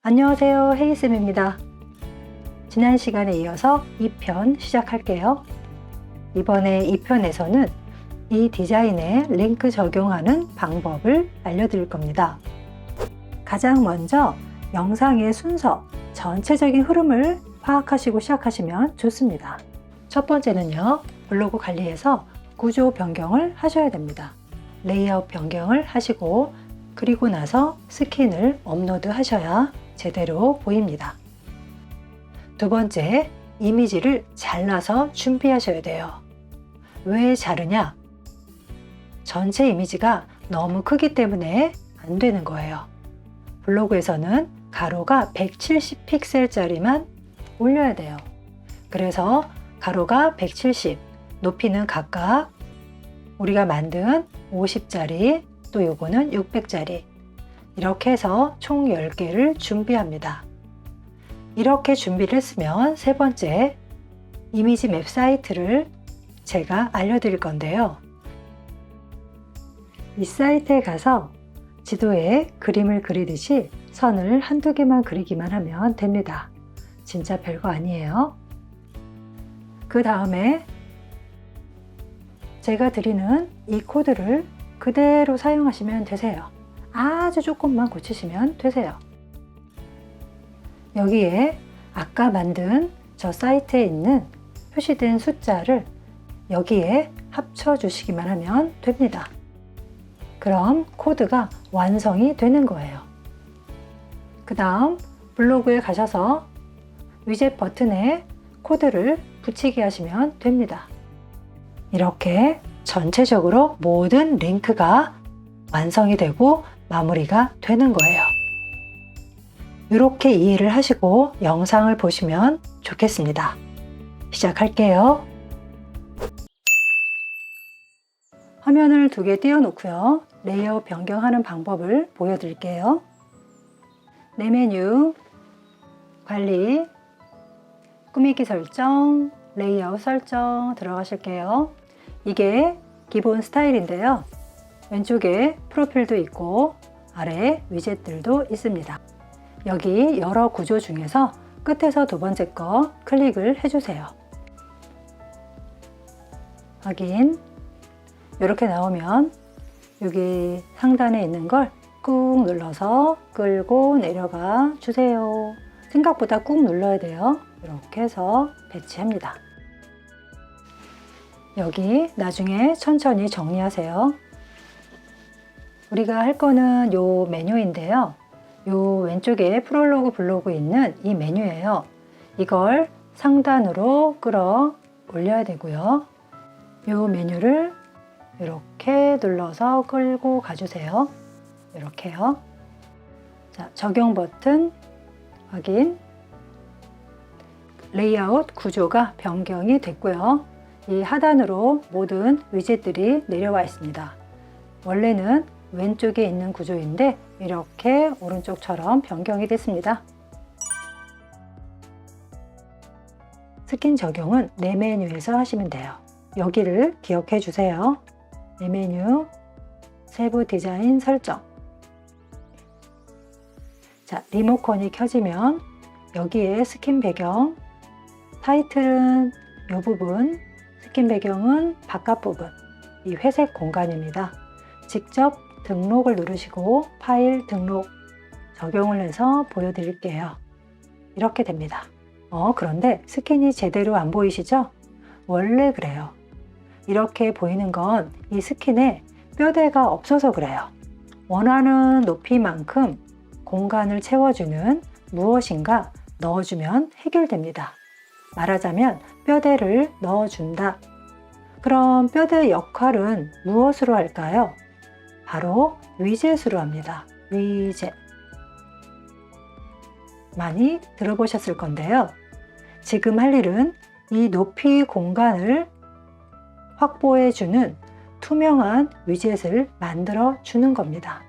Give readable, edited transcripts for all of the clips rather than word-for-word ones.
안녕하세요, 헤이쌤입니다. 지난 시간에 이어서 2편 시작할게요. 이번에 2편에서는 이 디자인에 링크 적용하는 방법을 알려드릴 겁니다. 가장 먼저 영상의 순서, 전체적인 흐름을 파악하시고 시작하시면 좋습니다. 첫 번째는요, 블로그 관리에서 구조 변경을 하셔야 됩니다. 레이아웃 변경을 하시고 그리고 나서 스킨을 업로드 하셔야 제대로 보입니다. 두 번째, 이미지를 잘라서 준비하셔야 돼요. 왜 자르냐? 전체 이미지가 너무 크기 때문에 안 되는 거예요. 블로그에서는 가로가 170 픽셀짜리만 올려야 돼요. 그래서 가로가 170, 높이는 각각 우리가 만든 50짜리, 또 요거는 600짜리 이렇게 해서 총 10개를 준비합니다. 이렇게 준비를 했으면 세 번째, 이미지 맵 사이트를 제가 알려드릴 건데요. 이 사이트에 가서 지도에 그림을 그리듯이 선을 한두 개만 그리기만 하면 됩니다. 진짜 별거 아니에요. 그 다음에 제가 드리는 이 코드를 그대로 사용하시면 되세요. 아주 조금만 고치시면 되세요. 여기에 아까 만든 저 사이트에 있는 표시된 숫자를 여기에 합쳐 주시기만 하면 됩니다. 그럼 코드가 완성이 되는 거예요. 그 다음 블로그에 가셔서 위젯 버튼에 코드를 붙이게 하시면 됩니다. 이렇게 전체적으로 모든 링크가 완성이 되고 마무리가 되는 거예요. 이렇게 이해를 하시고 영상을 보시면 좋겠습니다. 시작할게요. 화면을 2개 띄워놓고요. 레이아웃 변경하는 방법을 보여드릴게요. 내 메뉴, 관리, 꾸미기 설정, 레이아웃 설정 들어가실게요. 이게 기본 스타일인데요. 왼쪽에 프로필도 있고 아래 위젯들도 있습니다. 여기 여러 구조 중에서 끝에서 두 번째 거 클릭을 해주세요. 확인. 이렇게 나오면 여기 상단에 있는 걸 꾹 눌러서 끌고 내려가 주세요. 생각보다 꾹 눌러야 돼요. 이렇게 해서 배치합니다. 여기 나중에 천천히 정리하세요. 우리가 할 거는 요 메뉴인데요. 요 왼쪽에 프롤로그 블로그 있는 이 메뉴예요. 이걸 상단으로 끌어 올려야 되고요. 요 메뉴를 이렇게 눌러서 끌고 가주세요. 이렇게요. 자, 적용 버튼 확인. 레이아웃 구조가 변경이 됐고요. 이 하단으로 모든 위젯들이 내려와 있습니다. 원래는 왼쪽에 있는 구조인데 이렇게 오른쪽처럼 변경이 됐습니다. 스킨 적용은 내 메뉴에서 하시면 돼요. 여기를 기억해 주세요. 내 메뉴, 세부 디자인 설정. 자, 리모컨이 켜지면 여기에 스킨 배경, 타이틀은 이 부분, 스킨 배경은 바깥 부분, 이 회색 공간입니다. 직접 등록을 누르시고 파일 등록 적용을 해서 보여드릴게요. 이렇게 됩니다. 그런데 스킨이 제대로 안 보이시죠? 원래 그래요. 이렇게 보이는 건 이 스킨에 뼈대가 없어서 그래요. 원하는 높이만큼 공간을 채워주는 무엇인가 넣어주면 해결됩니다. 말하자면 뼈대를 넣어준다. 그럼 뼈대의 역할은 무엇으로 할까요? 바로 위젯으로 합니다. 위젯. 많이 들어보셨을 건데요. 지금 할 일은 이 높이 공간을 확보해주는 투명한 위젯을 만들어 주는 겁니다.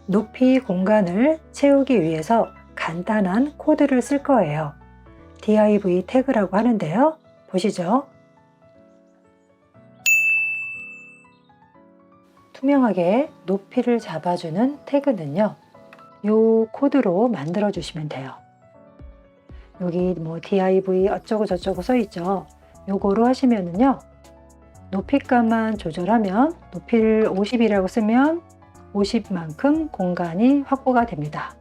높이 공간을 채우기 위해서 간단한 코드를 쓸 거예요. div 태그라고 하는데요. 보시죠. 투명하게 높이를 잡아주는 태그는요. 요 코드로 만들어 주시면 돼요. 여기 뭐 div 어쩌고 저쩌고 써 있죠. 요거로 하시면은요, 높이값만 조절하면, 높이를 50이라고 쓰면 50만큼 공간이 확보가 됩니다.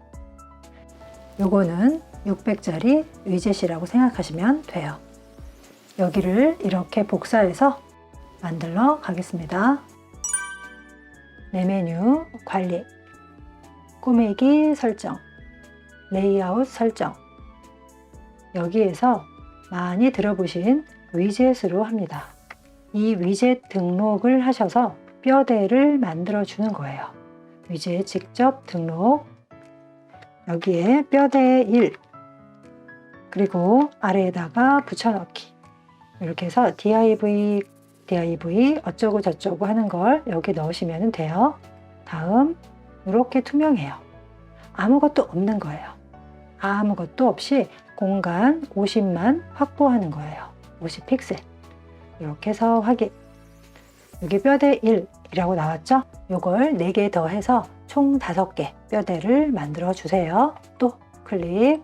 요거는 600짜리 위젯이라고 생각하시면 돼요. 여기를 이렇게 복사해서 만들러 가겠습니다. 내 메뉴 관리, 꼬매기 설정, 레이아웃 설정. 여기에서 많이 들어보신 위젯으로 합니다. 이 위젯 등록을 하셔서 뼈대를 만들어 주는 거예요. 위젯 직접 등록, 여기에 뼈대 1, 그리고 아래에다가 붙여넣기. 이렇게 해서 div 어쩌고 저쩌고 하는 걸 여기 넣으시면 돼요. 다음, 이렇게 투명해요. 아무것도 없는 거예요. 아무것도 없이 공간 50만 확보하는 거예요. 50 픽셀. 이렇게 해서 확인. 여기 뼈대 1이라고 나왔죠? 요걸 4개 더해서 총 5개 뼈대를 만들어 주세요. 또 클릭.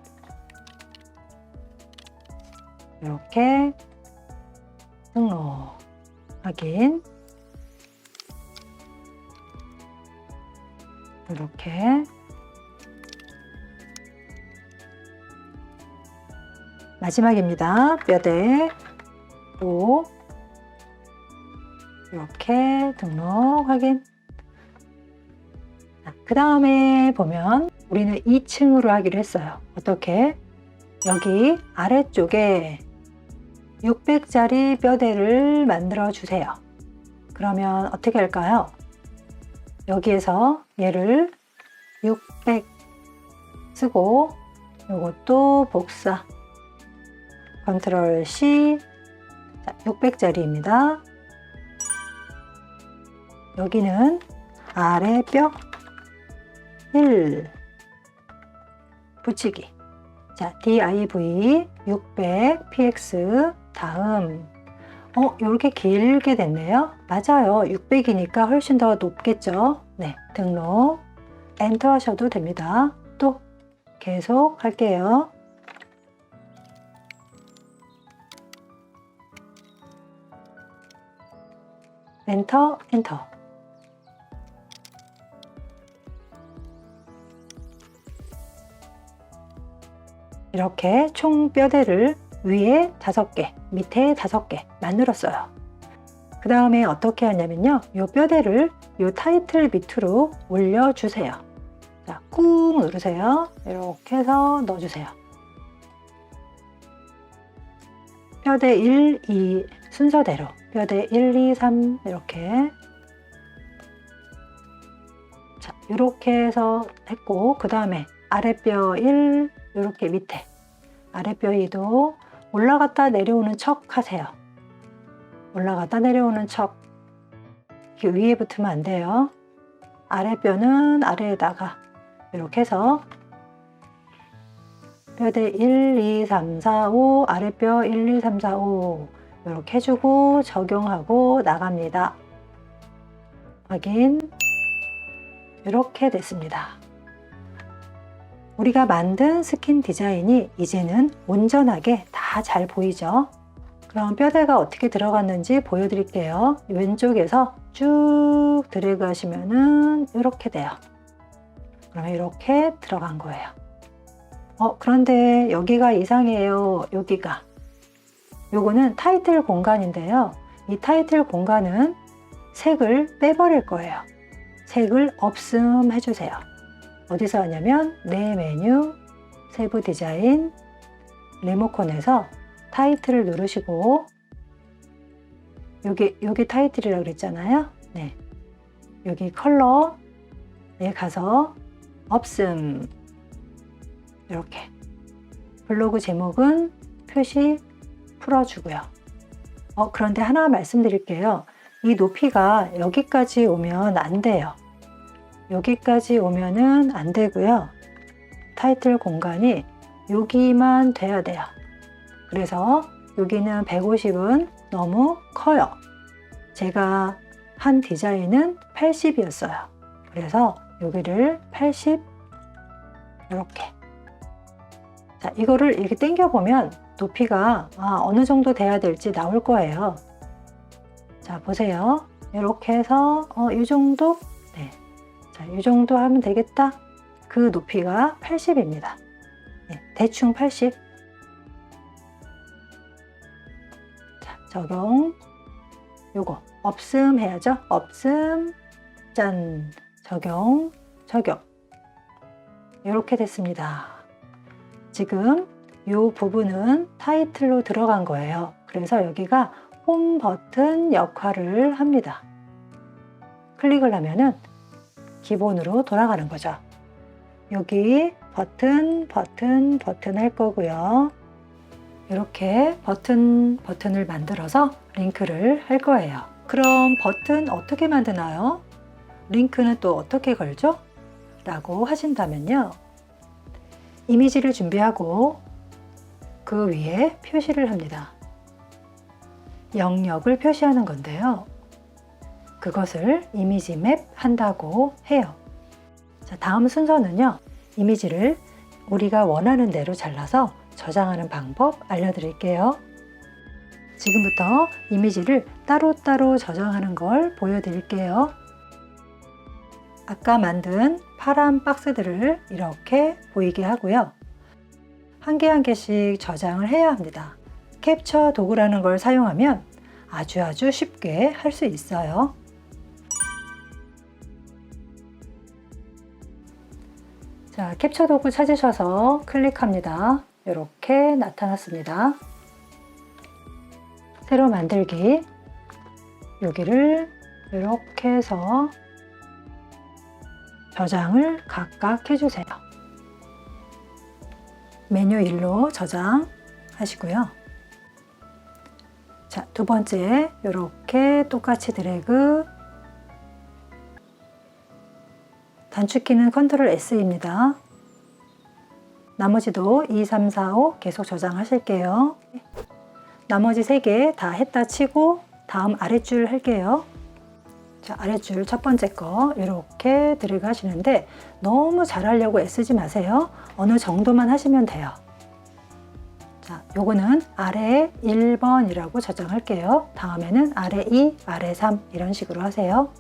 이렇게 등록, 확인. 이렇게 마지막입니다. 뼈대 또 이렇게 등록, 확인. 그 다음에 보면 우리는 2층으로 하기로 했어요. 어떻게? 여기 아래쪽에 600짜리 뼈대를 만들어 주세요. 그러면 어떻게 할까요? 여기에서 얘를 600 쓰고 이것도 복사, 컨트롤 C. 600짜리입니다. 여기는 아래 뼈 1 붙이기. 자, div 600 px. 다음, 이렇게 길게 됐네요. 맞아요. 600이니까 훨씬 더 높겠죠. 네, 등록, 엔터 하셔도 됩니다. 또 계속 할게요. 엔터, 엔터. 이렇게 총 뼈대를 위에 5개, 밑에 5개 만들었어요. 그 다음에 어떻게 하냐면요, 이 뼈대를 이 타이틀 밑으로 올려주세요. 자, 꾹 누르세요. 이렇게 해서 넣어주세요. 뼈대 1, 2 순서대로 뼈대 1, 2, 3 이렇게. 자, 이렇게 해서 했고, 그 다음에 아랫뼈 1 이렇게 밑에, 아랫뼈 2도 올라갔다 내려오는 척 하세요. 올라갔다 내려오는 척. 이렇게 위에 붙으면 안 돼요. 아랫뼈는 아래에다가 이렇게 해서 뼈대 1, 2, 3, 4, 5, 아랫뼈 1, 2, 3, 4, 5 이렇게 해주고 적용하고 나갑니다. 확인. 이렇게 됐습니다. 우리가 만든 스킨 디자인이 이제는 온전하게 다 잘 보이죠? 그럼 뼈대가 어떻게 들어갔는지 보여드릴게요. 왼쪽에서 쭉 드래그 하시면은 이렇게 돼요. 그러면 이렇게 들어간 거예요. 그런데 여기가 이상해요. 여기가. 요거는 타이틀 공간인데요. 이 타이틀 공간은 색을 빼버릴 거예요. 색을 없음 해주세요. 어디서 하냐면 내 메뉴, 세부 디자인, 리모컨에서 타이틀을 누르시고 여기 타이틀이라고 그랬잖아요. 네. 여기 컬러에 가서 없음. 이렇게. 블로그 제목은 표시 풀어주고요. 그런데 하나 말씀드릴게요. 이 높이가 여기까지 오면 안 돼요. 여기까지 오면은 안 되고요. 타이틀 공간이 여기만 돼야 돼요. 그래서 여기는 150은 너무 커요. 제가 한 디자인은 80이었어요. 그래서 여기를 80 이렇게. 자, 이거를 이렇게 당겨 보면 높이가 어느 정도 돼야 될지 나올 거예요. 자, 보세요. 이렇게 해서 이 정도? 네. 자, 이 정도 하면 되겠다. 그 높이가 80입니다. 네, 대충 80. 자, 적용. 요거 없음 해야죠. 없음. 짠. 적용. 적용. 이렇게 됐습니다. 지금 이 부분은 타이틀로 들어간 거예요. 그래서 여기가 홈 버튼 역할을 합니다. 클릭을 하면은 기본으로 돌아가는 거죠. 여기 버튼 할 거고요. 이렇게 버튼을 만들어서 링크를 할 거예요. 그럼 버튼 어떻게 만드나요? 링크는 또 어떻게 걸죠? 라고 하신다면요. 이미지를 준비하고 그 위에 표시를 합니다. 영역을 표시하는 건데요. 그것을 이미지 맵 한다고 해요. 자, 다음 순서는요. 이미지를 우리가 원하는 대로 잘라서 저장하는 방법 알려드릴게요. 지금부터 이미지를 따로따로 저장하는 걸 보여드릴게요. 아까 만든 파란 박스들을 이렇게 보이게 하고요. 한 개 한 개씩 저장을 해야 합니다. 캡처 도구라는 걸 사용하면 아주 쉽게 할 수 있어요. 자, 캡처 도구 찾으셔서 클릭합니다. 이렇게 나타났습니다. 새로 만들기. 여기를 이렇게 해서 저장을 각각 해주세요. 메뉴 1로 저장하시고요. 자, 두 번째 이렇게 똑같이 드래그. 단축키는 컨트롤 S입니다. 나머지도 2, 3, 4, 5 계속 저장하실게요. 나머지 3개 다 했다 치고 다음 아랫줄 할게요. 자, 아랫줄 첫 번째 거 이렇게 드래그 하시는데 너무 잘하려고 애쓰지 마세요. 어느 정도만 하시면 돼요. 자, 요거는 아래 1번이라고 저장할게요. 다음에는 아래 2, 아래 3 이런 식으로 하세요.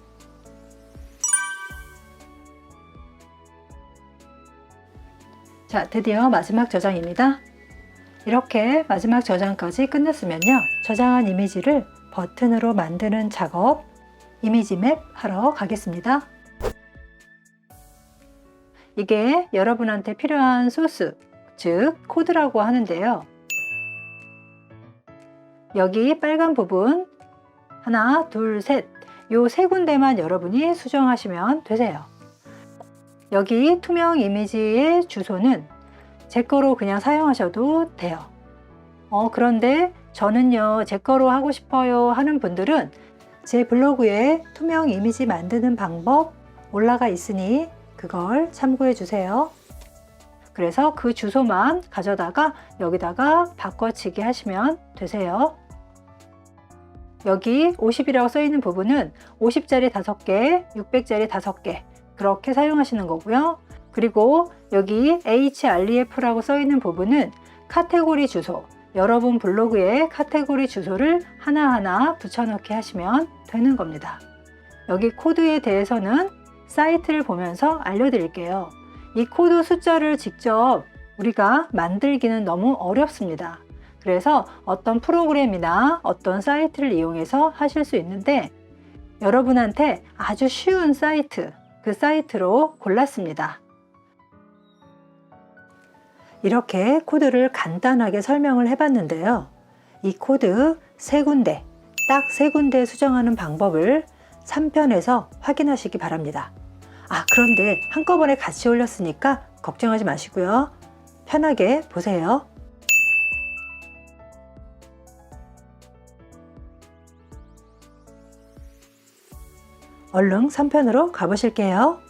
자, 드디어 마지막 저장입니다. 이렇게 마지막 저장까지 끝냈으면요. 저장한 이미지를 버튼으로 만드는 작업, 이미지 맵 하러 가겠습니다. 이게 여러분한테 필요한 소스, 즉 코드라고 하는데요. 여기 빨간 부분 하나, 둘, 셋, 요 세 군데만 여러분이 수정하시면 되세요. 여기 투명 이미지의 주소는 제 거로 그냥 사용하셔도 돼요. 그런데 저는요, 제 거로 하고 싶어요 하는 분들은 제 블로그에 투명 이미지 만드는 방법 올라가 있으니 그걸 참고해 주세요. 그래서 그 주소만 가져다가 여기다가 바꿔치기 하시면 되세요. 여기 50이라고 써 있는 부분은 50짜리 5개, 600짜리 5개 그렇게 사용하시는 거고요. 그리고 여기 href라고 써 있는 부분은 카테고리 주소, 여러분 블로그에 카테고리 주소를 하나하나 붙여넣기 하시면 되는 겁니다. 여기 코드에 대해서는 사이트를 보면서 알려드릴게요. 이 코드 숫자를 직접 우리가 만들기는 너무 어렵습니다. 그래서 어떤 프로그램이나 어떤 사이트를 이용해서 하실 수 있는데 여러분한테 아주 쉬운 사이트, 그 사이트로 골랐습니다. 이렇게 코드를 간단하게 설명을 해봤는데요. 이 코드 세 군데, 딱 세 군데 수정하는 방법을 3편에서 확인하시기 바랍니다. 그런데 한꺼번에 같이 올렸으니까 걱정하지 마시고요. 편하게 보세요. 얼른 3편으로 가보실게요.